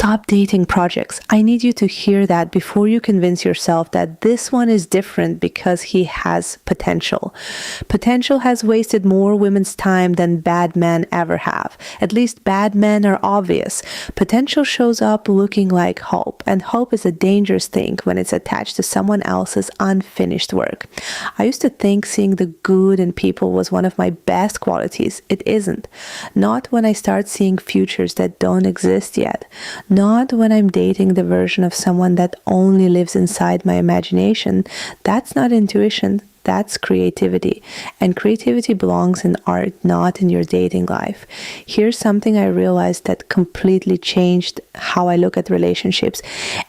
Stop dating projects. I need you to hear that before you convince yourself that this one is different because he has potential. Potential has wasted more women's time than bad men ever have. At least bad men are obvious. Potential shows up looking like hope, and hope is a dangerous thing when it's attached to someone else's unfinished work. I used to think seeing the good in people was one of my best qualities. It isn't. Not when I start seeing futures that don't exist yet. Not when I'm dating the version of someone that only lives inside my imagination. That's not intuition. That's creativity. And creativity belongs in art, not in your dating life. Here's something I realized that completely changed how I look at relationships.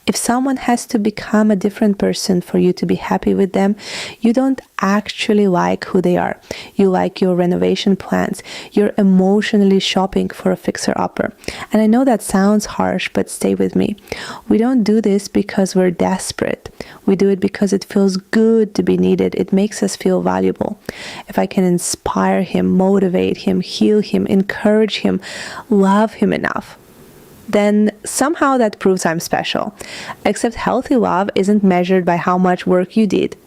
If someone has to become a different person for you to be happy with them, you don't actually like who they are. You like your renovation plans. You're emotionally shopping for a fixer-upper. And I know that sounds harsh, but stay with me. We don't do this because we're desperate. We do it because it feels good to be needed. It makes us feel valuable. If I can inspire him, motivate him, heal him, encourage him, love him enough, then somehow that proves I'm special. Except healthy love isn't measured by how much work you did.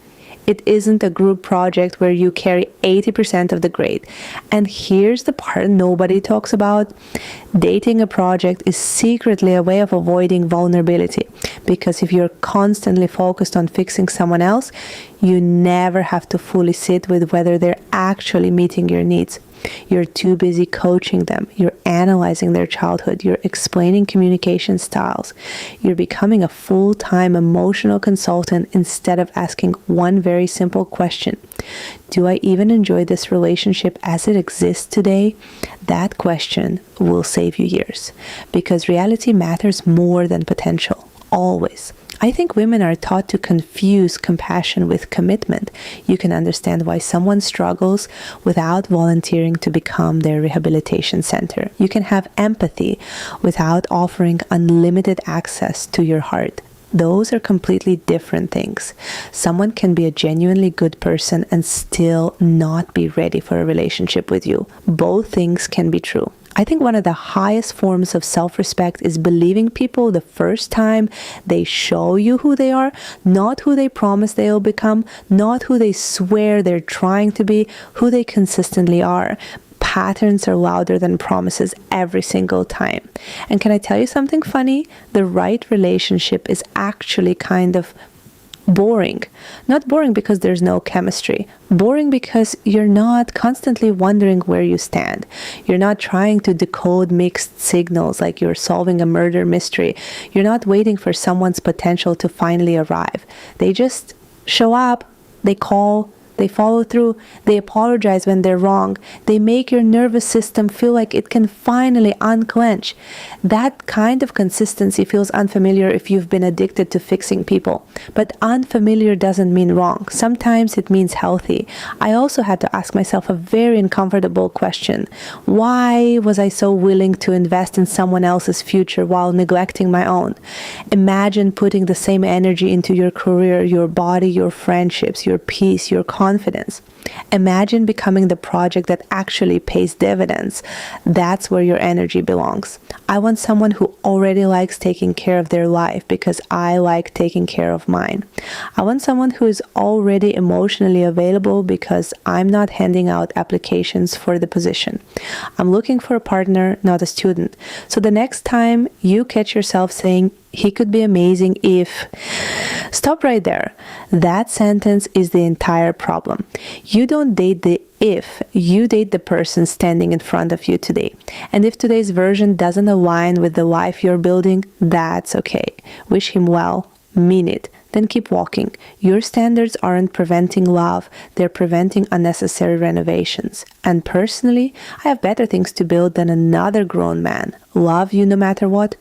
It isn't a group project where you carry 80% of the grade. And here's the part nobody talks about. Dating a project is secretly a way of avoiding vulnerability. Because if you're constantly focused on fixing someone else, you never have to fully sit with whether they're actually meeting your needs. You're too busy coaching them. You're analyzing their childhood. You're explaining communication styles. You're becoming a full-time emotional consultant instead of asking one very simple question. Do I even enjoy this relationship as it exists today? That question will save you years. Because reality matters more than potential. Always. I think women are taught to confuse compassion with commitment. You can understand why someone struggles without volunteering to become their rehabilitation center. You can have empathy without offering unlimited access to your heart. Those are completely different things. Someone can be a genuinely good person and still not be ready for a relationship with you. Both things can be true. I think one of the highest forms of self-respect is believing people the first time they show you who they are, not who they promise they'll become, not who they swear they're trying to be, who they consistently are. Patterns are louder than promises every single time. And can I tell you something funny? The right relationship is actually kind of boring. Not boring because there's no chemistry. Boring because you're not constantly wondering where you stand. You're not trying to decode mixed signals like you're solving a murder mystery. You're not waiting for someone's potential to finally arrive. They just show up, they call, they follow through, they apologize when they're wrong. They make your nervous system feel like it can finally unclench. That kind of consistency feels unfamiliar if you've been addicted to fixing people. But unfamiliar doesn't mean wrong. Sometimes it means healthy. I also had to ask myself a very uncomfortable question. Why was I so willing to invest in someone else's future while neglecting my own? Imagine putting the same energy into your career, your body, your friendships, your peace, your confidence. Imagine becoming the project that actually pays dividends. That's where your energy belongs. I want someone who already likes taking care of their life because I like taking care of mine. I want someone who is already emotionally available because I'm not handing out applications for the position. I'm looking for a partner, not a student. So the next time you catch yourself saying, "He could be amazing if..." Stop right there. That sentence is the entire problem. You don't date the if, you date the person standing in front of you today. And if today's version doesn't align with the life you're building, that's okay. Wish him well, mean it, then keep walking. Your standards aren't preventing love, they're preventing unnecessary renovations. And personally, I have better things to build than another grown man. Love you no matter what,